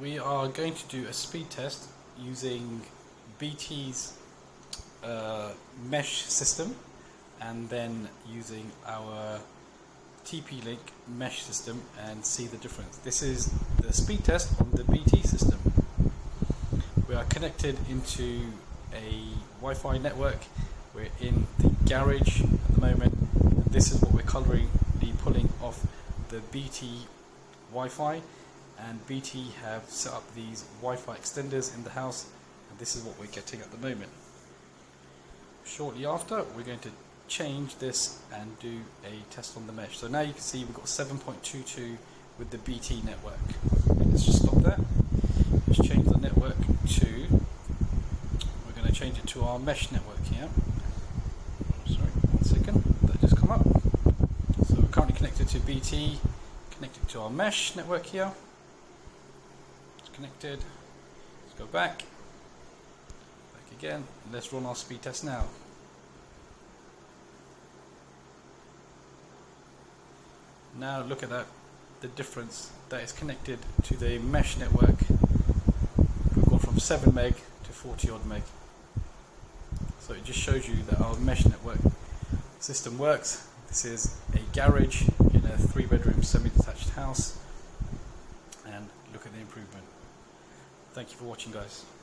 We are going to do a speed test using BT's mesh system and then using our TP-Link mesh system and see the difference. This is the speed test on the BT system. We are connected into a Wi-Fi network. We're in the garage at the moment. And this is what we're currently pulling off the BT Wi-Fi, and BT have set up these Wi-Fi extenders in the house, and this is what we're getting at the moment. Shortly after, we're going to change this and do a test on the mesh. So now you can see we've got 7.22 with the BT network. Let's just stop there. Let's change the network to, we're going to change it to our mesh network here. Sorry, 1 second, that just come up. So we're currently connected to BT, connected to our mesh network here. It's connected. Let's go back again, and let's run our speed test now. Now look at that, the difference that is connected to the mesh network. We've gone from 7 meg to 40 odd meg. So it just shows you that our mesh network system works. This is a garage in a 3-bedroom semi-detached house, and look at the improvement. Thank you for watching, guys.